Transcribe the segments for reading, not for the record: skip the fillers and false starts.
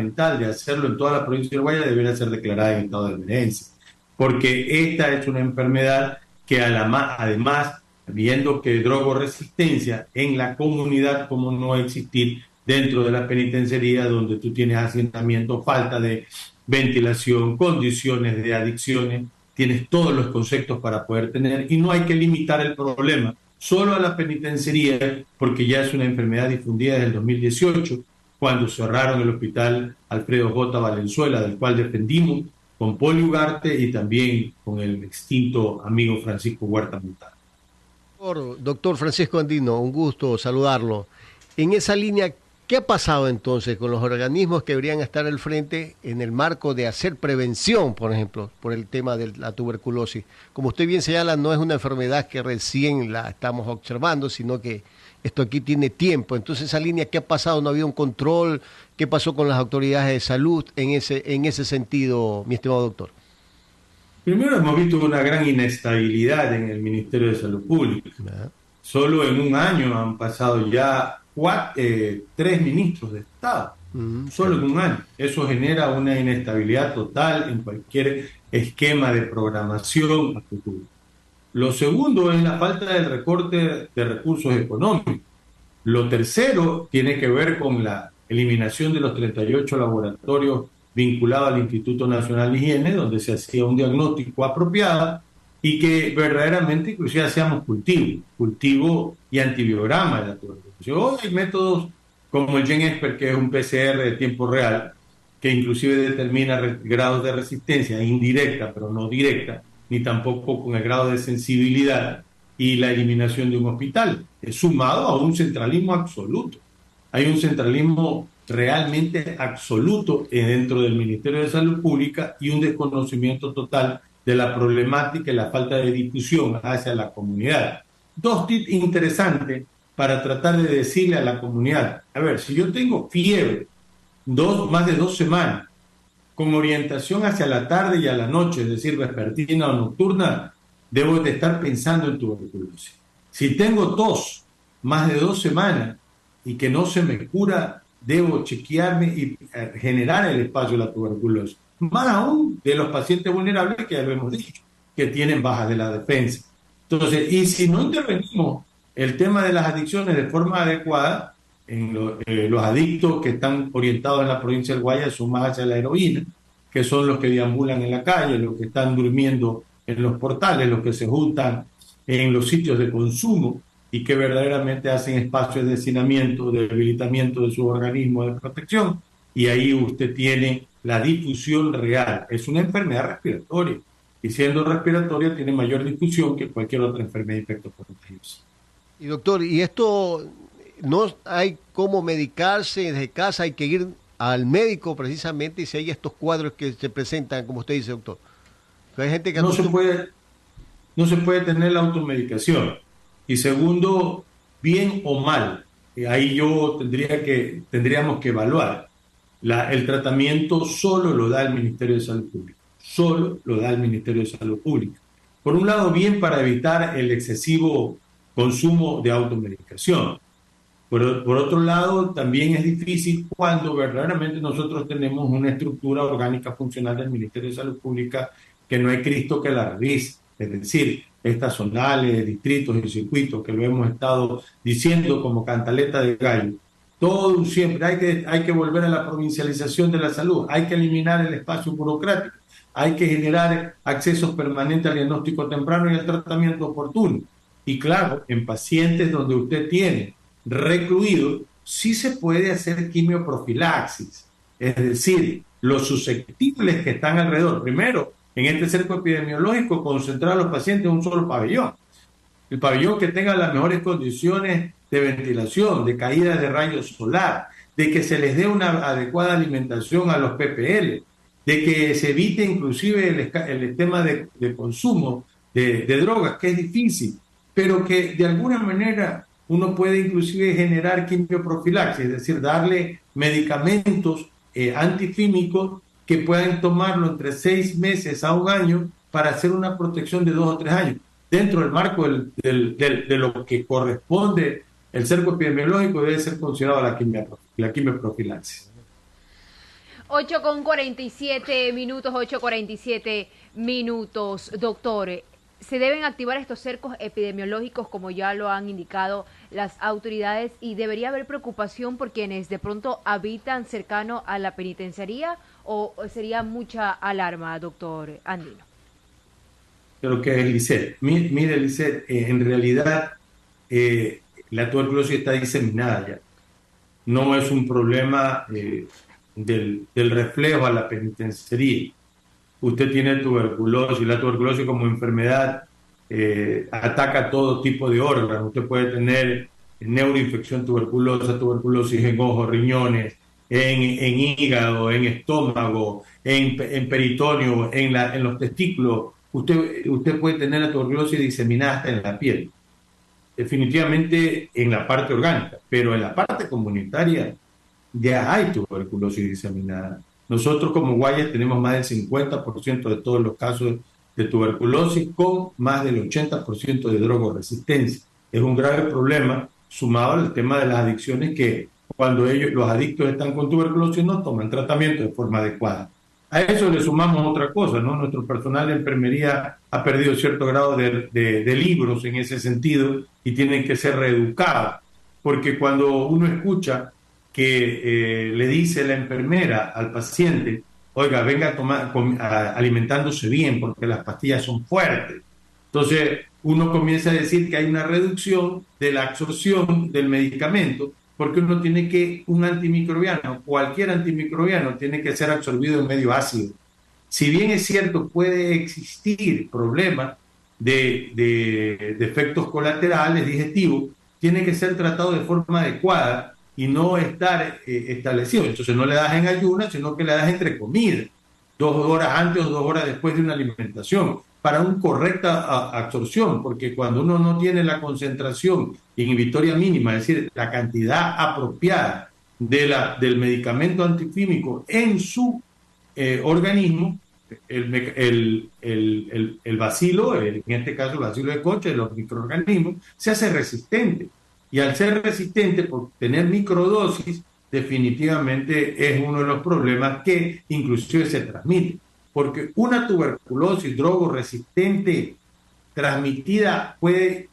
fundamental de hacerlo en toda la provincia de Guaya debería ser declarada en estado de emergencia, porque esta es una enfermedad que además, viendo que drogoresistencia en la comunidad, como no existir dentro de la penitenciaría donde tú tienes hacinamiento, falta de ventilación, condiciones de adicciones, tienes todos los conceptos para poder tener, y no hay que limitar el problema solo a la penitenciaría, porque ya es una enfermedad difundida desde el 2018, cuando cerraron el hospital Alfredo J. Valenzuela, del cual defendimos con Poli Ugarte y también con el extinto amigo Francisco Huerta Montano. Doctor Francisco Andino, un gusto saludarlo. En esa línea, ¿qué ha pasado entonces con los organismos que deberían estar al frente en el marco de hacer prevención, por ejemplo, por el tema de la tuberculosis? Como usted bien señala, no es una enfermedad que recién la estamos observando, sino que esto aquí tiene tiempo. Entonces, esa línea, ¿qué ha pasado? ¿No ha habido un control? ¿Qué pasó con las autoridades de salud en ese sentido, mi estimado doctor? Primero, hemos visto una gran inestabilidad en el Ministerio de Salud Pública. Solo en un año han pasado ya tres ministros de Estado, solo en un año. Eso genera una inestabilidad total en cualquier esquema de programación a futuro. Lo segundo es la falta del recorte de recursos económicos. Lo tercero tiene que ver con la eliminación de los 38 laboratorios vinculados al Instituto Nacional de Higiene, donde se hacía un diagnóstico apropiado y que verdaderamente inclusive hacíamos cultivo y antibiograma de la tuberculosis. Hoy hay métodos como el GenExpert, que es un PCR de tiempo real, que inclusive determina grados de resistencia indirecta, pero no directa, ni tampoco con el grado de sensibilidad y la eliminación de un hospital, es sumado a un centralismo absoluto. Hay un centralismo realmente absoluto dentro del Ministerio de Salud Pública y un desconocimiento total de la problemática y la falta de difusión hacia la comunidad. Dos tips interesantes para tratar de decirle a la comunidad: a ver, si yo tengo fiebre más de 2 semanas, con orientación hacia la tarde y a la noche, es decir, vespertina o nocturna, debo de estar pensando en tuberculosis. Si tengo tos más de 2 semanas y que no se me cura, debo chequearme y generar el espacio de la tuberculosis. Más aún de los pacientes vulnerables, que ya lo hemos dicho, que tienen bajas de la defensa. Entonces, y si no intervenimos el tema de las adicciones de forma adecuada, los adictos que están orientados en la provincia del Guayas son más hacia la heroína, que son los que deambulan en la calle, los que están durmiendo en los portales, los que se juntan en los sitios de consumo y que verdaderamente hacen espacios de hacinamiento, de debilitamiento de su organismo de protección, y ahí usted tiene la difusión real. Es una enfermedad respiratoria, y siendo respiratoria tiene mayor difusión que cualquier otra enfermedad infectocontagiosa. Y doctor, ¿y esto no hay cómo medicarse desde casa? Hay que ir al médico precisamente, y si hay estos cuadros que se presentan, como usted dice, doctor. Hay gente que no se puede tener la automedicación. Y segundo, bien o mal, ahí tendríamos que evaluar. El tratamiento solo lo da el Ministerio de Salud Pública. Solo lo da el Ministerio de Salud Pública. Por un lado, bien para evitar el excesivo consumo de automedicación. Por otro lado, también es difícil cuando verdaderamente nosotros tenemos una estructura orgánica funcional del Ministerio de Salud Pública que no hay Cristo que la revise. Es decir, estas zonales, distritos y circuitos que lo hemos estado diciendo como cantaleta de gallo. Todo siempre hay que volver a la provincialización de la salud, hay que eliminar el espacio burocrático, hay que generar accesos permanentes al diagnóstico temprano y al tratamiento oportuno. Y claro, en pacientes donde usted tiene recluido, sí se puede hacer quimioprofilaxis, es decir, los susceptibles que están alrededor. Primero, en este cerco epidemiológico, concentrar a los pacientes en un solo pabellón. El pabellón que tenga las mejores condiciones de ventilación, de caída de rayos solar, de que se les dé una adecuada alimentación a los PPL, de que se evite inclusive el tema de consumo de drogas, que es difícil, pero que de alguna manera uno puede inclusive generar quimioprofilaxis, es decir, darle medicamentos antifímicos que puedan tomarlo entre 6 meses a un año para hacer una protección de 2 o 3 años, dentro del marco de lo que corresponde el cerco epidemiológico. Debe ser considerado la quimioprofilaxis. 8:47 minutos, 8:47 minutos. Doctor, ¿se deben activar estos cercos epidemiológicos como ya lo han indicado las autoridades y debería haber preocupación por quienes de pronto habitan cercano a la penitenciaría o sería mucha alarma, doctor Andino? Creo que es Lisset. Mire, Lisset, en realidad la tuberculosis está diseminada ya. No es un problema del reflejo a la penitenciaría. Usted tiene tuberculosis, la tuberculosis como enfermedad ataca todo tipo de órganos. Usted puede tener neuroinfección tuberculosa, tuberculosis en ojos, riñones, en hígado, en estómago, en peritoneo, en los testículos. Usted puede tener la tuberculosis diseminada hasta en la piel. Definitivamente en la parte orgánica, pero en la parte comunitaria ya hay tuberculosis diseminada. Nosotros como Guayas tenemos más del 50% de todos los casos de tuberculosis con más del 80% de drogoresistencia. Es un grave problema sumado al tema de las adicciones que cuando los adictos están con tuberculosis no toman tratamiento de forma adecuada. A eso le sumamos otra cosa, ¿no? Nuestro personal de enfermería ha perdido cierto grado de libros en ese sentido y tienen que ser reeducados, porque cuando uno escucha que le dice la enfermera al paciente, oiga, venga a tomar, alimentándose bien porque las pastillas son fuertes. Entonces uno comienza a decir que hay una reducción de la absorción del medicamento porque uno tiene que, un antimicrobiano, cualquier antimicrobiano tiene que ser absorbido en medio ácido. Si bien es cierto, puede existir problemas de efectos colaterales digestivos, tiene que ser tratado de forma adecuada y no estar establecido. Entonces no le das en ayunas, sino que le das entre comidas, 2 horas antes o 2 horas después de una alimentación, para una correcta absorción, porque cuando uno no tiene la inhibitoria mínima, es decir, la cantidad apropiada del medicamento antifímico en su organismo, el bacilo, en este caso el bacilo de Koch, los microorganismos, se hace resistente. Y al ser resistente, por tener microdosis, definitivamente es uno de los problemas que inclusive se transmite. Porque una tuberculosis drogoresistente transmitida puede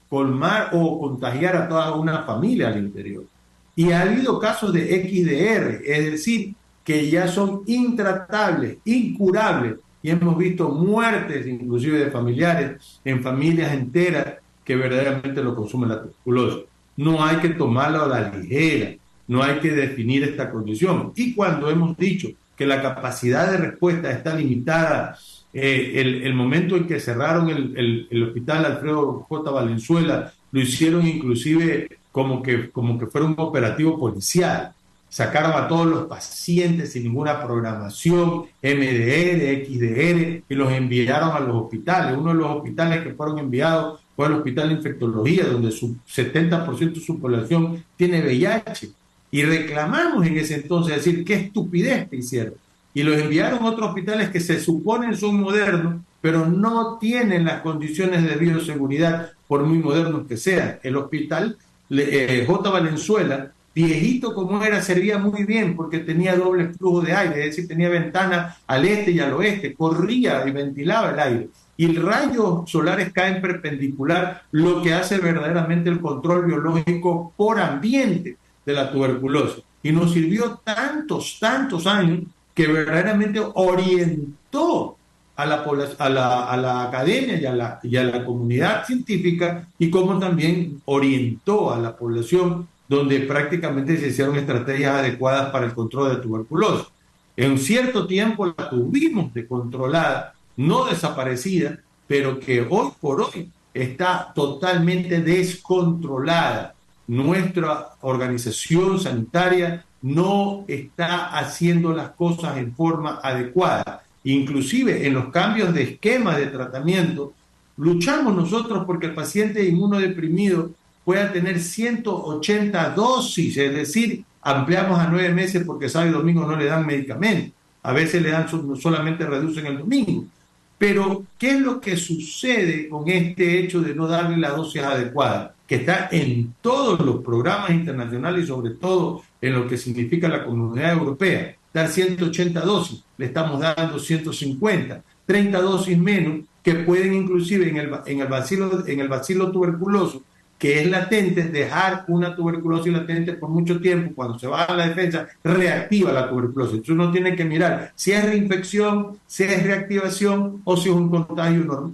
colmar o contagiar a toda una familia al interior. Y ha habido casos de XDR, es decir, que ya son intratables, incurables, y hemos visto muertes inclusive de familiares en familias enteras que verdaderamente lo consumen la tuberculosis. No hay que tomarlo a la ligera, no hay que definir esta condición. Y cuando hemos dicho que la capacidad de respuesta está limitada, el momento en que cerraron el hospital Alfredo J. Valenzuela, lo hicieron inclusive como que fuera un operativo policial. Sacaron a todos los pacientes sin ninguna programación, MDR, XDR, y los enviaron a los hospitales. Uno de los hospitales que fueron enviados fue al Hospital de Infectología, donde su 70% de su población tiene VIH. Y reclamamos en ese entonces, decir, qué estupidez que hicieron. Y los enviaron a otros hospitales que se suponen son modernos, pero no tienen las condiciones de bioseguridad, por muy modernos que sean. El hospital J. Valenzuela, viejito como era, servía muy bien porque tenía doble flujo de aire, es decir, tenía ventanas al este y al oeste, corría y ventilaba el aire. Y el rayo solares caen perpendicular, lo que hace verdaderamente el control biológico por ambiente de la tuberculosis. Y nos sirvió tantos años que verdaderamente orientó a la academia y a la comunidad científica, y como también orientó a la población, donde prácticamente se hicieron estrategias adecuadas para el control de tuberculosis. En cierto tiempo la tuvimos controlada, no desaparecida, pero que hoy por hoy está totalmente descontrolada. Nuestra organización sanitaria no está haciendo las cosas en forma adecuada. Inclusive en los cambios de esquema de tratamiento, luchamos nosotros porque el paciente inmunodeprimido pueda tener 180 dosis, es decir, ampliamos a 9 meses porque sábado y domingo no le dan medicamento. A veces le dan, solamente reducen el domingo. Pero, ¿qué es lo que sucede con este hecho de no darle la dosis adecuada? Que está en todos los programas internacionales y sobre todo en lo que significa la Comunidad Europea. dar 180 dosis, le estamos dando 150, 30 dosis menos que pueden inclusive en el bacilo tuberculoso, que es latente, dejar una tuberculosis latente por mucho tiempo, cuando se baja la defensa, reactiva la tuberculosis. Entonces uno tiene que mirar si es reinfección, si es reactivación o si es un contagio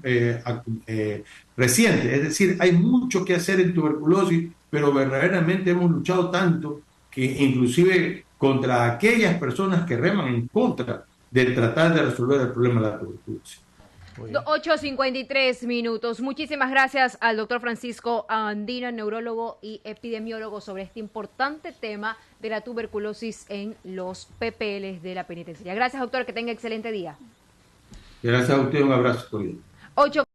reciente. Es decir, hay mucho que hacer en tuberculosis, pero verdaderamente hemos luchado tanto que inclusive contra aquellas personas que reman en contra de tratar de resolver el problema de la tuberculosis. 8:53. Muchísimas gracias al doctor Francisco Andino, neurólogo y epidemiólogo, sobre este importante tema de la tuberculosis en los PPLs de la penitenciaría. Gracias, doctor, que tenga excelente día. Gracias a usted, un abrazo cordial. 8